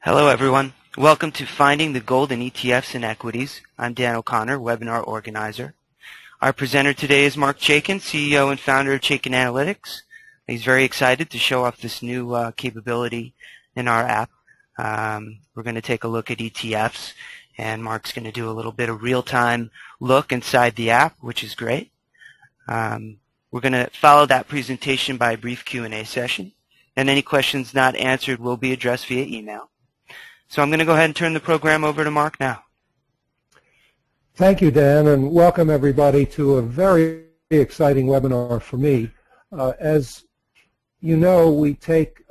Hello everyone. Welcome to Finding the Gold in ETFs and Equities. I'm Dan O'Connor, webinar organizer. Our presenter today is Mark Chaikin, CEO and founder of Chaikin Analytics. He's very excited to show off this new capability in our app. We're going to take a look at ETFs, and Mark's going to do a little bit of real-time look inside the app, which is great. We're going to follow that presentation by a brief Q&A session, and any questions not answered will be addressed via email. So I'm going to go ahead and turn the program over to Mark now. Thank you, Dan, and welcome everybody to a very exciting webinar for me. As you know, we take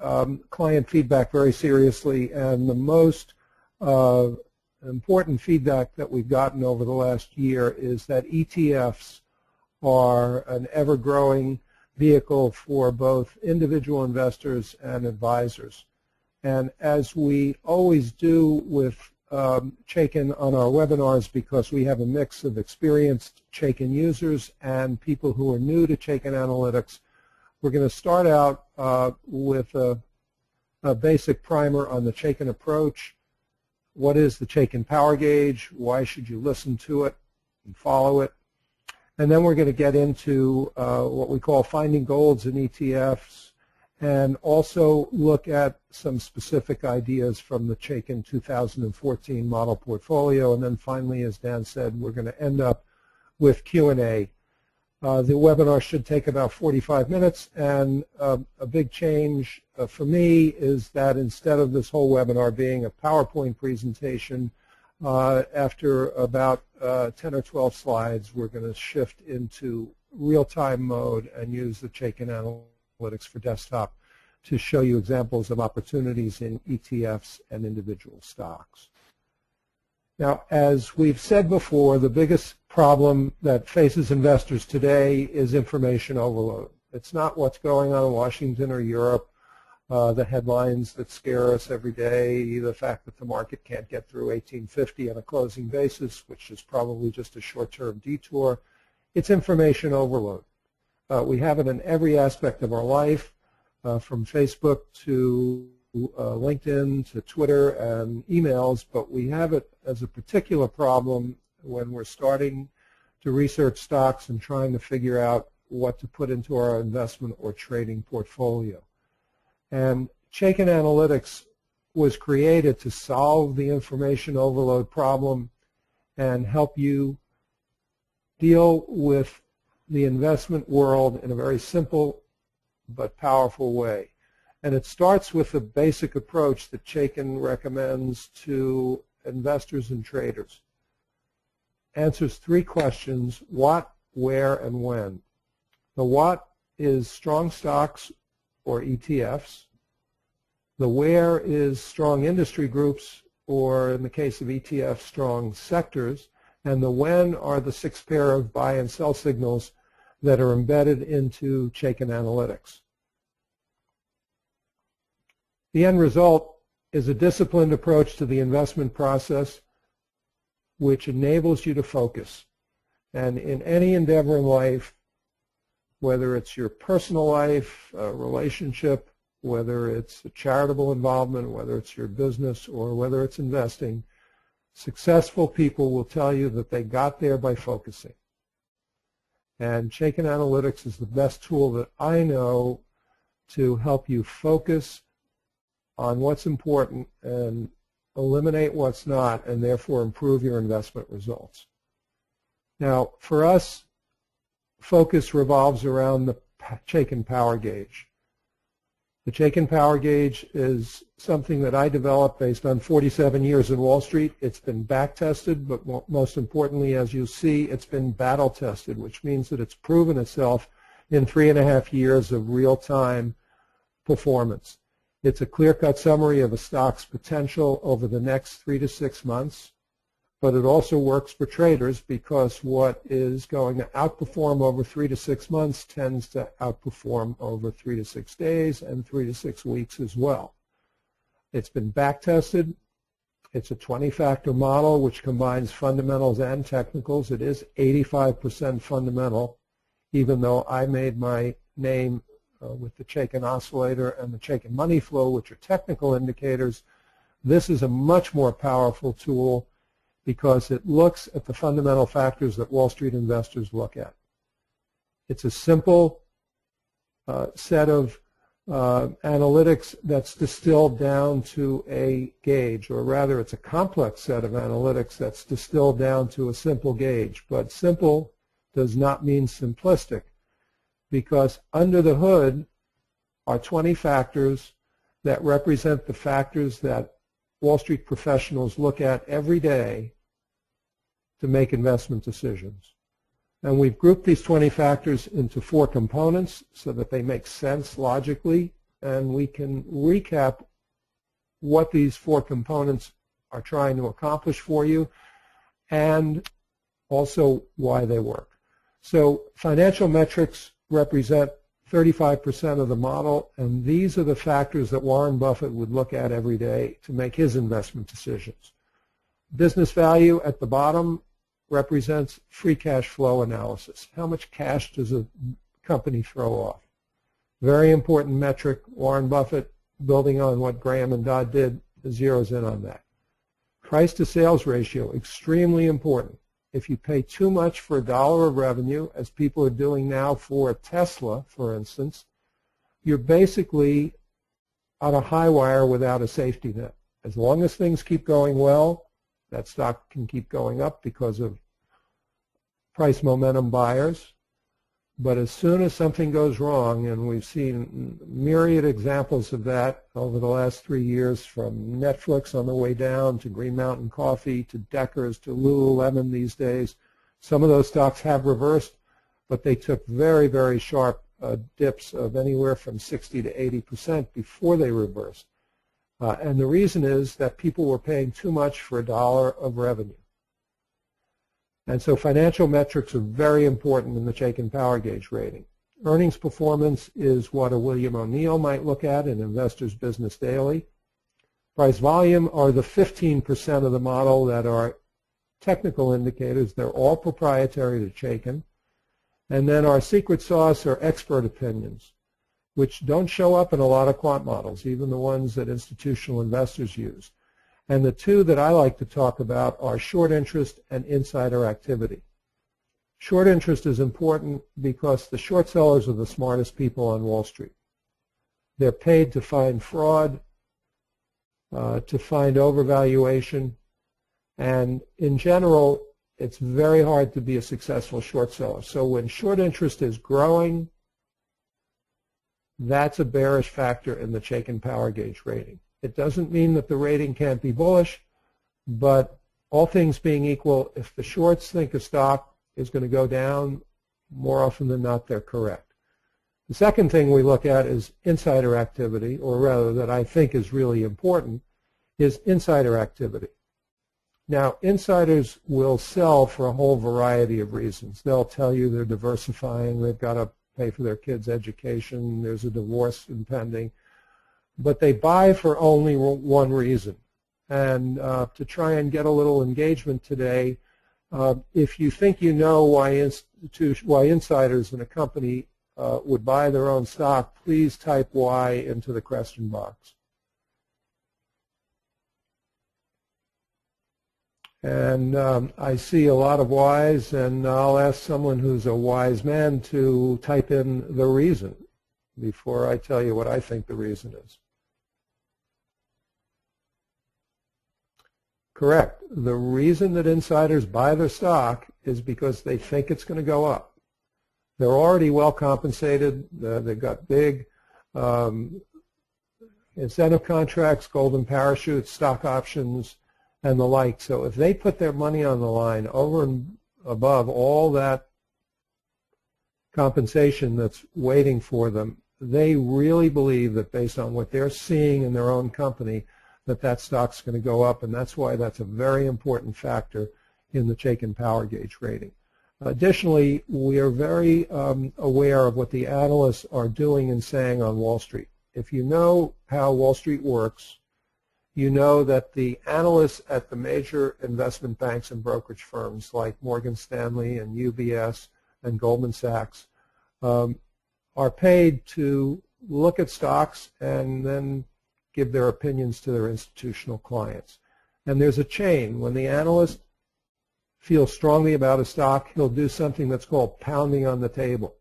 client feedback very seriously, and the most important feedback that we've gotten over the last year is that ETFs are an ever-growing vehicle for both individual investors and advisors. And as we always do with Chaikin on our webinars, because we have a mix of experienced Chaikin users and people who are new to Chaikin Analytics, we're going to start out with a basic primer on the Chaikin approach. What is the Chaikin Power Gauge? Why should you listen to it and follow it? And then we're going to get into what we call finding golds in ETFs, and also look at some specific ideas from the Chaikin 2014 model portfolio. And then finally, as Dan said, we're going to end up with Q&A. The webinar should take about 45 minutes, and a big change for me is that instead of this whole webinar being a PowerPoint presentation, after about 10 or 12 slides, we're going to shift into real-time mode and use the Chaikin Analytics for desktop to show you examples of opportunities in ETFs and individual stocks. Now, as we've said before, the biggest problem that faces investors today is information overload. It's not what's going on in Washington or Europe, the headlines that scare us every day, the fact that the market can't get through 1850 on a closing basis, which is probably just a short-term detour. It's information overload. We have it in every aspect of our life, from Facebook to LinkedIn to Twitter and emails, but we have it as a particular problem when we're starting to research stocks and trying to figure out what to put into our investment or trading portfolio. And Chaikin Analytics was created to solve the information overload problem and help you deal with the investment world in a very simple but powerful way. And it starts with the basic approach that Chaikin recommends to investors and traders. Answers three questions: what, where, and when. The what is strong stocks or ETFs. The where is strong industry groups, or in the case of ETFs, strong sectors. And the when are the 6 pair of buy and sell signals that are embedded into Chaikin Analytics. The end result is a disciplined approach to the investment process which enables you to focus. And in any endeavor in life, whether it's your personal life, relationship, whether it's a charitable involvement, whether it's your business, or whether it's investing, successful people will tell you that they got there by focusing. And Chaikin Analytics is the best tool that I know to help you focus on what's important and eliminate what's not, and therefore improve your investment results. Now, for us, focus revolves around the Chaikin Power Gauge. The Chaikin Power Gauge is something that I developed based on 47 years in Wall Street. It's been back-tested, but most importantly, as you see, it's been battle-tested, which means that it's proven itself in 3.5 years of real-time performance. It's a clear-cut summary of a stock's potential over the next 3 to 6 months, but it also works for traders because what is going to outperform over 3 to 6 months tends to outperform over 3 to 6 days and 3 to 6 weeks as well. It's been back-tested. It's a 20-factor model which combines fundamentals and technicals. It is 85% fundamental, even though I made my name with the Chaikin oscillator and the Chaikin money flow, which are technical indicators. This is a much more powerful tool because it looks at the fundamental factors that Wall Street investors look at. It's a simple set of analytics that's distilled down to a gauge, or rather it's a complex set of analytics that's distilled down to a simple gauge. But simple does not mean simplistic, because under the hood are 20 factors that represent the factors that Wall Street professionals look at every day to make investment decisions. And we've grouped these 20 factors into 4 components so that they make sense logically, and we can recap what these 4 components are trying to accomplish for you and also why they work. So financial metrics represent 35% of the model, and these are the factors that Warren Buffett would look at every day to make his investment decisions. Business value at the bottom represents free cash flow analysis. How much cash does a company throw off? Very important metric. Warren Buffett, building on what Graham and Dodd did, zeroes in on that. Price to sales ratio, extremely important. If you pay too much for $1 of revenue, as people are doing now for Tesla, for instance, you're basically on a high wire without a safety net. As long as things keep going well, that stock can keep going up because of price momentum buyers. But as soon as something goes wrong, and we've seen myriad examples of that over the last 3 years, from Netflix on the way down to Green Mountain Coffee to Deckers to Lululemon these days, some of those stocks have reversed, but they took very, very sharp dips of anywhere from 60 to 80% before they reversed. And the reason is that people were paying too much for $1 of revenue. And so financial metrics are very important in the Chaikin Power Gauge rating. Earnings performance is what a William O'Neill might look at in Investors Business Daily. Price volume are the 15% of the model that are technical indicators. They're all proprietary to Chaikin. And then our secret sauce are expert opinions, which don't show up in a lot of quant models, even the ones that institutional investors use. And the 2 that I like to talk about are short interest and insider activity. Short interest is important because the short sellers are the smartest people on Wall Street. They're paid to find fraud, to find overvaluation, and in general, it's very hard to be a successful short seller. So when short interest is growing, that's a bearish factor in the Chaikin Power Gauge rating. It doesn't mean that the rating can't be bullish, but all things being equal, if the shorts think a stock is going to go down, more often than not, they're correct. The second thing we look at is insider activity, or rather that I think is really important, is insider activity. Now, insiders will sell for a whole variety of reasons. They'll tell you they're diversifying, they've got to pay for their kids' education, there's a divorce impending. But they buy for only one reason. And to try and get a little engagement today, if you think you know why insiders in a company would buy their own stock, please type Y into the question box. And I see a lot of Ys, and I'll ask someone who's a wise man to type in the reason before I tell you what I think the reason is. Correct. The reason that insiders buy their stock is because they think it's going to go up. They're already well compensated. They've got big incentive contracts, golden parachutes, stock options, and the like. So if they put their money on the line over and above all that compensation that's waiting for them, they really believe that based on what they're seeing in their own company, that stock's going to go up, and that's why that's a very important factor in the Chaikin Power Gauge rating. Additionally, we are very aware of what the analysts are doing and saying on Wall Street. If you know how Wall Street works, you know that the analysts at the major investment banks and brokerage firms like Morgan Stanley and UBS and Goldman Sachs are paid to look at stocks and then give their opinions to their institutional clients. And there's a chain. When the analyst feels strongly about a stock, he'll do something that's called pounding on the table.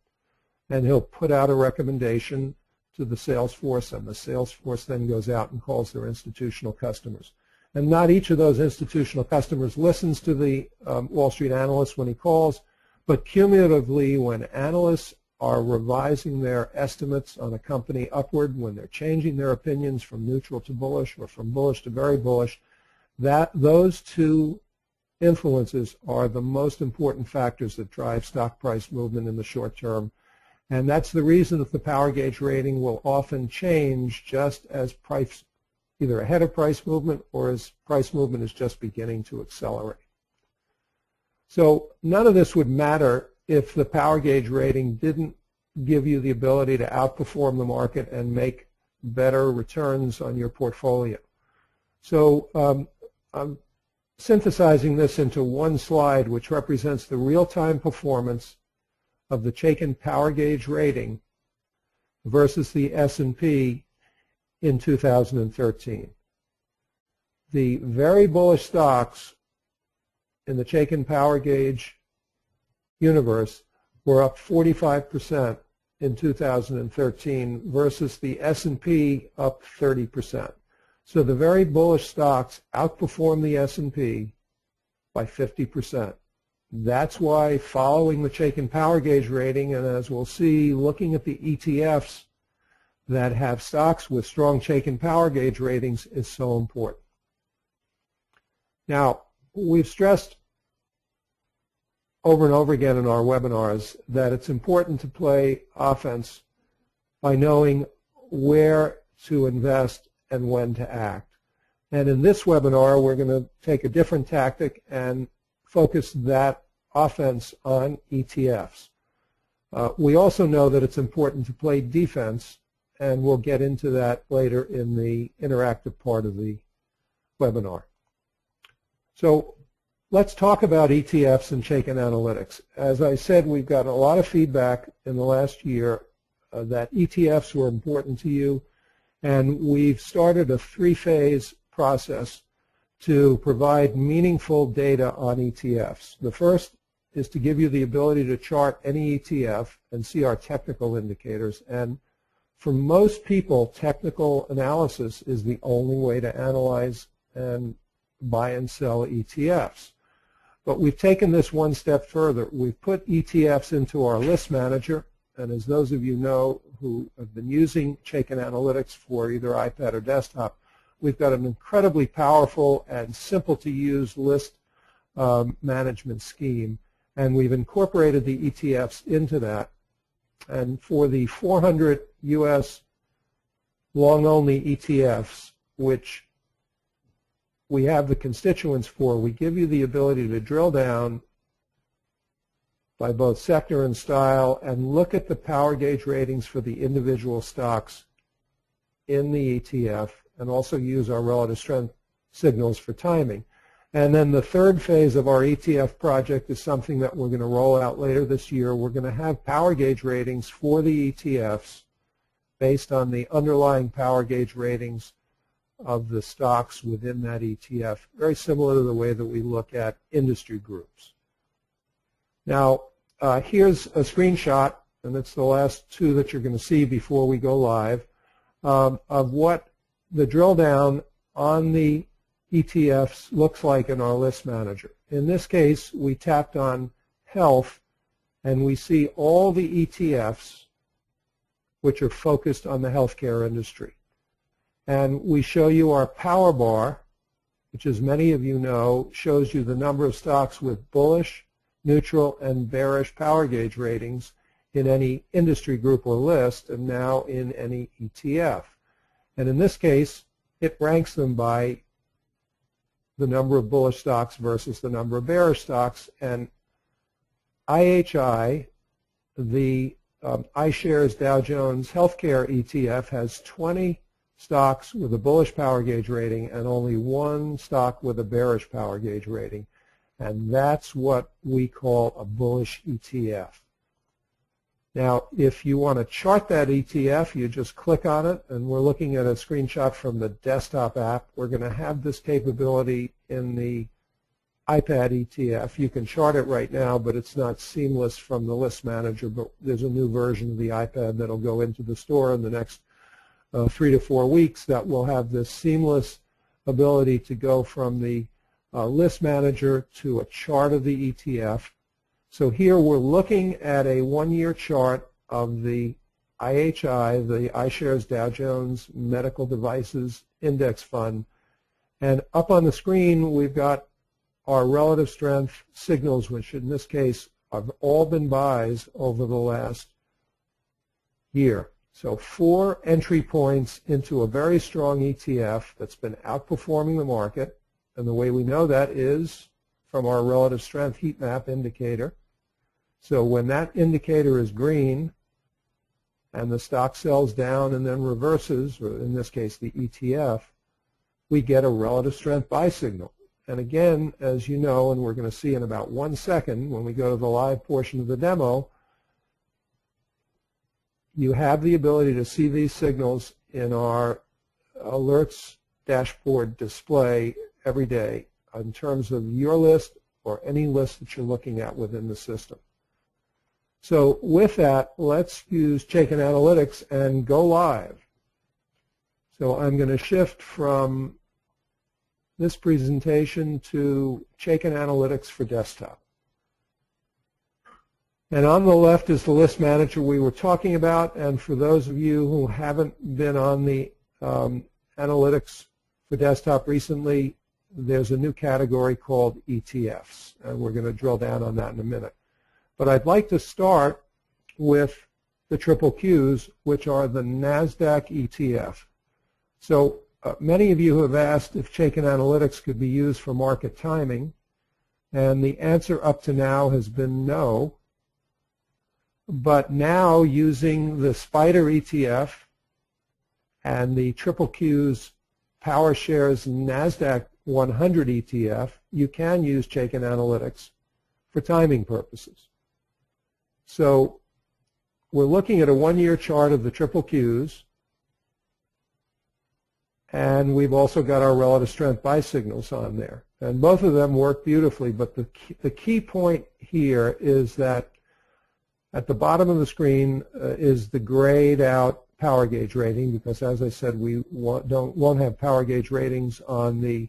And he'll put out a recommendation to the sales force, and the sales force then goes out and calls their institutional customers. And not each of those institutional customers listens to the Wall Street analyst when he calls, but cumulatively, when analysts are revising their estimates on a company upward, when they're changing their opinions from neutral to bullish or from bullish to very bullish, those two influences are the most important factors that drive stock price movement in the short term. And that's the reason that the power gauge rating will often change just as price, either ahead of price movement or as price movement is just beginning to accelerate. So none of this would matter if the power gauge rating didn't give you the ability to outperform the market and make better returns on your portfolio. So I'm synthesizing this into one slide, which represents the real-time performance of the Chaikin power gauge rating versus the S&P in 2013. The very bullish stocks in the Chaikin power gauge universe were up 45% in 2013 versus the S&P up 30%. So the very bullish stocks outperformed the S&P by 50%. That's why following the Chaikin power gauge rating, and as we'll see, looking at the ETFs that have stocks with strong Chaikin power gauge ratings is so important. Now, we've stressed over and over again in our webinars that it's important to play offense by knowing where to invest and when to act. And in this webinar, we're going to take a different tactic and focus that offense on ETFs. We also know that it's important to play defense, and we'll get into that later in the interactive part of the webinar. So let's talk about ETFs and Chaikin Analytics. As I said, we've got a lot of feedback in the last year that ETFs were important to you, and we've started a three-phase process to provide meaningful data on ETFs. The first is to give you the ability to chart any ETF and see our technical indicators. And for most people, technical analysis is the only way to analyze and buy and sell ETFs. But we've taken this one step further. We've put ETFs into our list manager, and as those of you know who have been using Chaikin Analytics for either iPad or desktop, we've got an incredibly powerful and simple to use list management scheme, and we've incorporated the ETFs into that. And for the 400 U.S. long-only ETFs, which we have the constituents for, we give you the ability to drill down by both sector and style and look at the power gauge ratings for the individual stocks in the ETF, and also use our relative strength signals for timing. And then the third phase of our ETF project is something that we're going to roll out later this year. We're going to have power gauge ratings for the ETFs based on the underlying power gauge ratings of the stocks within that ETF, very similar to the way that we look at industry groups. Now, here's a screenshot, and it's the last two that you're going to see before we go live, of what the drill down on the ETFs looks like in our list manager. In this case, we tapped on health, and we see all the ETFs which are focused on the healthcare industry. And we show you our power bar, which, as many of you know, shows you the number of stocks with bullish, neutral, and bearish power gauge ratings in any industry group or list, and now in any ETF. And in this case, it ranks them by the number of bullish stocks versus the number of bearish stocks. And IHI, the iShares Dow Jones Healthcare ETF, has 20 stocks with a bullish power gauge rating and only one stock with a bearish power gauge rating. And that's what we call a bullish ETF. Now, if you want to chart that ETF, you just click on it, and we're looking at a screenshot from the desktop app. We're going to have this capability in the iPad ETF. You can chart it right now, but it's not seamless from the list manager, but there's a new version of the iPad that'll go into the store in the next 3 to 4 weeks that will have this seamless ability to go from the list manager to a chart of the ETF. So here we're looking at a one-year chart of the IHI, the iShares Dow Jones Medical Devices Index Fund. And up on the screen, we've got our relative strength signals, which in this case have all been buys over the last year. So 4 entry points into a very strong ETF that's been outperforming the market. And the way we know that is from our relative strength heat map indicator. So when that indicator is green and the stock sells down and then reverses, or in this case the ETF, we get a relative strength buy signal. And again, as you know, and we're going to see in about 1 second when we go to the live portion of the demo, you have the ability to see these signals in our alerts dashboard display every day in terms of your list or any list that you're looking at within the system. So with that, let's use Chaikin Analytics and go live. So I'm going to shift from this presentation to Chaikin Analytics for desktop. And on the left is the list manager we were talking about. And for those of you who haven't been on the analytics for desktop recently, there's a new category called ETFs. And we're going to drill down on that in a minute. But I'd like to start with the triple Qs, which are the NASDAQ ETF. So many of you have asked if Chaikin Analytics could be used for market timing. And the answer up to now has been no. But now using the SPDR ETF and the triple Q's PowerShares NASDAQ 100 ETF, you can use Chaikin Analytics for timing purposes. So we're looking at a one-year chart of the triple Qs, and we've also got our relative strength buy signals on there. And both of them work beautifully, but the key point here is that at the bottom of the screen is the grayed out power gauge rating, because as I said, we won't have power gauge ratings on the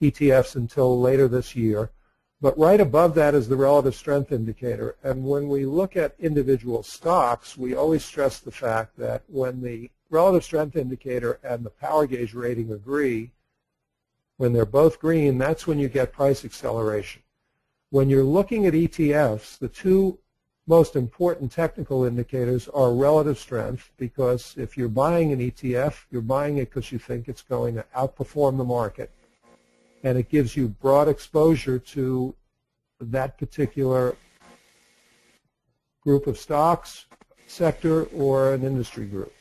ETFs until later this year. But right above that is the relative strength indicator. And when we look at individual stocks, we always stress the fact that when the relative strength indicator and the power gauge rating agree, when they're both green, that's when you get price acceleration. When you're looking at ETFs, the two most important technical indicators are relative strength, because if you're buying an ETF, you're buying it because you think it's going to outperform the market, and it gives you broad exposure to that particular group of stocks, sector, or an industry group.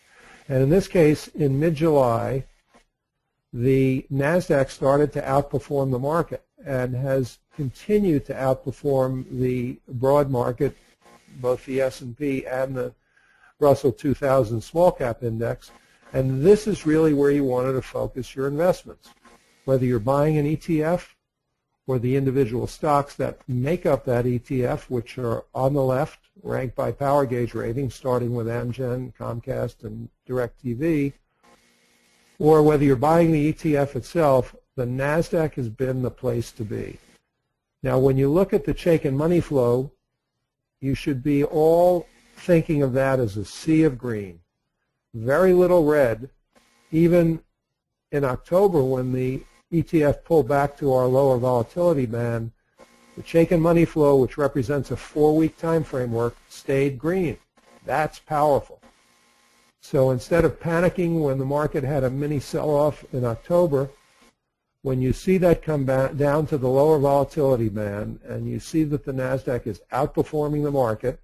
And in this case, in mid-July, the NASDAQ started to outperform the market and has continued to outperform the broad market, both the S&P and the Russell 2000 small cap index. And this is really where you wanted to focus your investments. Whether you're buying an ETF or the individual stocks that make up that ETF, which are on the left, ranked by power gauge rating, starting with Amgen, Comcast, and DirecTV, or whether you're buying the ETF itself, the NASDAQ has been the place to be. Now, when you look at the Chaikin money flow, you should be all thinking of that as a sea of green. Very little red. Even in October, when the ETF pulled back to our lower volatility band, the Chaikin money flow, which represents a 4-week time framework, stayed green. That's powerful. So instead of panicking when the market had a mini sell-off in October, when you see that come back down to the lower volatility band and you see that the NASDAQ is outperforming the market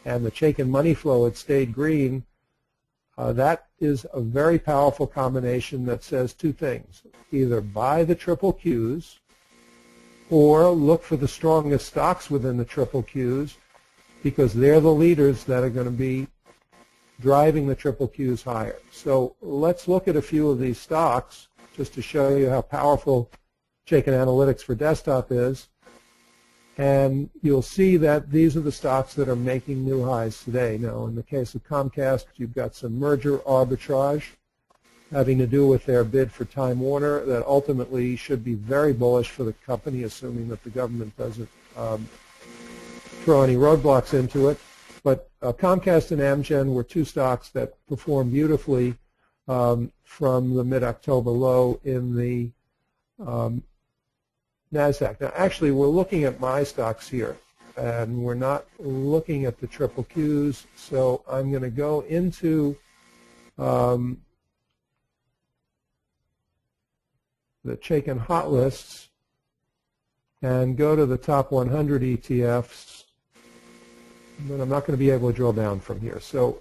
and the Chaikin money flow had stayed green, that is a very powerful combination that says two things. Either buy the triple Qs or look for the strongest stocks within the triple Qs because they're the leaders that are going to be driving the triple Qs higher. So let's look at a few of these stocks just to show you how powerful Chaikin Analytics for desktop is. And you'll see that these are the stocks that are making new highs today. Now, in the case of Comcast, you've got some merger arbitrage having to do with their bid for Time Warner that ultimately should be very bullish for the company, assuming that the government doesn't throw any roadblocks into it. But Comcast and Amgen were two stocks that performed beautifully from the mid-October low in the NASDAQ. Now, actually, we're looking at my stocks here, and we're not looking at the triple Qs. So I'm going to go into the Chaikin hot lists and go to the top 100 ETFs. But I'm not going to be able to drill down from here. So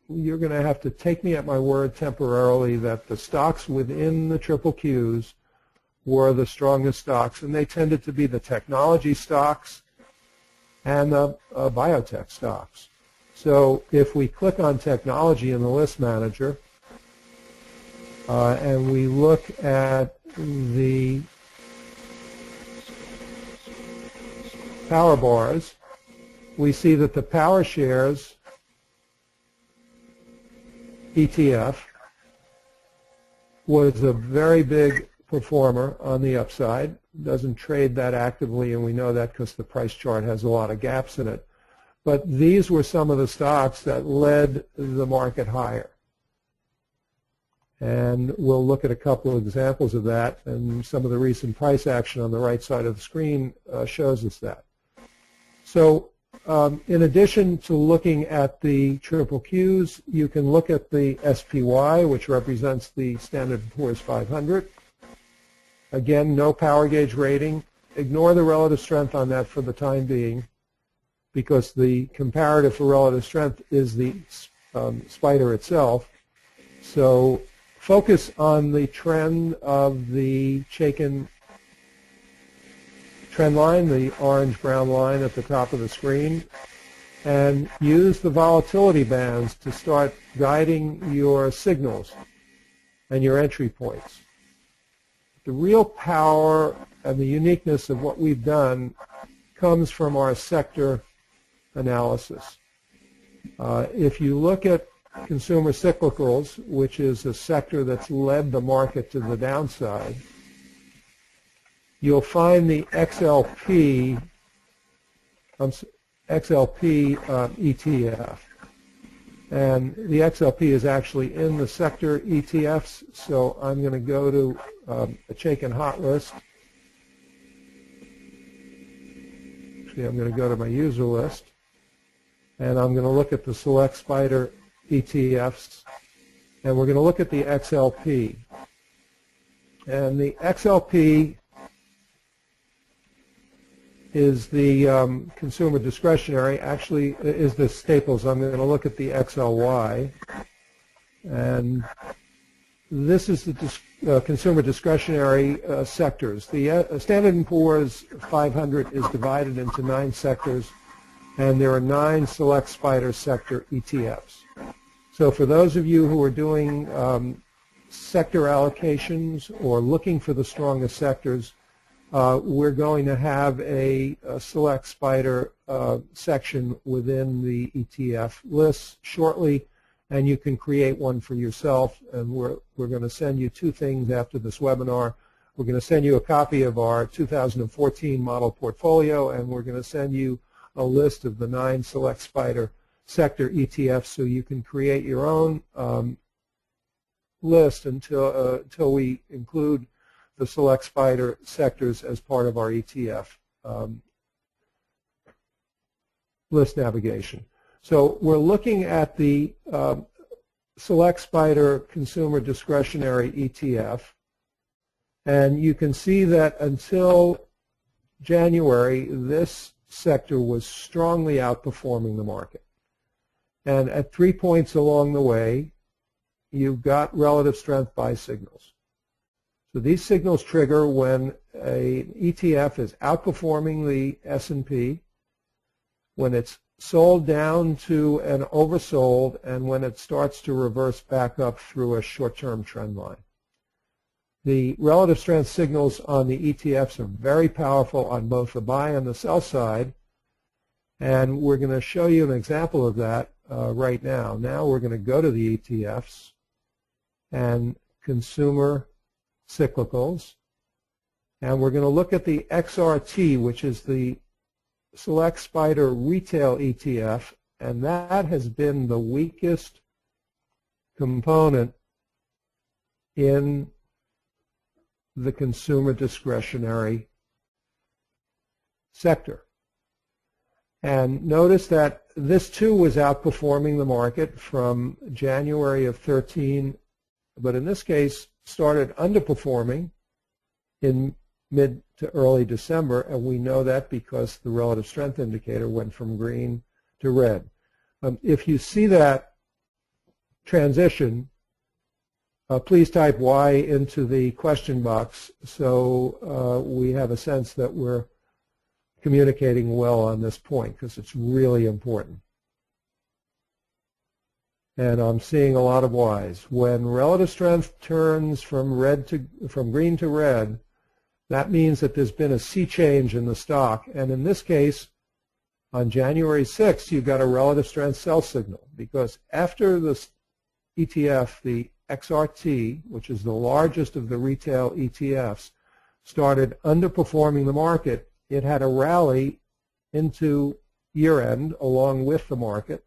you're going to have to take me at my word temporarily that the stocks within the triple Qs were the strongest stocks, and they tended to be the technology stocks and the biotech stocks. So if we click on technology in the list manager and we look at the power bars, we see that the power shares ETF was a very big performer on the upside. Doesn't trade that actively, and we know that because the price chart has a lot of gaps in it. But these were some of the stocks that led the market higher. And we'll look at a couple of examples of that, and some of the recent price action on the right side of the screen shows us that. So in addition to looking at the triple Qs, you can look at the SPY, which represents the Standard & Poor's 500. Again, no power gauge rating. Ignore the relative strength on that for the time being, because the comparative for relative strength is the spider itself. So focus on the trend of the Chaikin trend line, the orange-brown line at the top of the screen, and use the volatility bands to start guiding your signals and your entry points. The real power and the uniqueness of what we've done comes from our sector analysis. If you look at consumer cyclicals, which is a sector that's led the market to the downside, you'll find the XLP ETF. And the XLP is actually in the sector ETFs, so I'm going to go to a Chaikin hot list. Actually, I'm going to go to my user list, and I'm going to look at the Select Spider ETFs, and we're going to look at the XLP. And the XLP is the consumer discretionary, actually is the staples. I'm going to look at the XLY, and this is the consumer discretionary sectors. The Standard & Poor's 500 is divided into 9 sectors, and there are 9 Select Spider sector ETFs. So for those of you who are doing sector allocations or looking for the strongest sectors, we're going to have a Select Spider section within the ETF list shortly, and you can create one for yourself. And we're going to send you 2 things after this webinar. We're going to send you a copy of our 2014 model portfolio, and we're going to send you a list of the 9 Select Spider sector ETFs so you can create your own list until we include the Select Spider sectors as part of our ETF list navigation. So we're looking at the Select Spider Consumer Discretionary ETF, and you can see that until January, this sector was strongly outperforming the market. And at 3 points along the way, you've got relative strength buy signals. So these signals trigger when an ETF is outperforming the S&P, when it's sold down to an oversold, and when it starts to reverse back up through a short-term trend line. The relative strength signals on the ETFs are very powerful on both the buy and the sell side, and we're going to show you an example of that right now. Now we're going to go to the ETFs and consumer cyclicals, and we're going to look at the XRT, which is the Select Spider Retail ETF, and that has been the weakest component in the consumer discretionary sector. And notice that this too was outperforming the market from January of 13, but in this case started underperforming in mid to early December, and we know that because the relative strength indicator went from green to red. If you see that transition, please type Y into the question box so we have a sense that we're communicating well on this point, because it's really important. And I'm seeing a lot of Ys. When relative strength turns from green to red, that means that there's been a sea change in the stock. And in this case, on January 6th, you got a relative strength sell signal, because after the ETF, the XRT, which is the largest of the retail ETFs, started underperforming the market, it had a rally into year-end along with the market.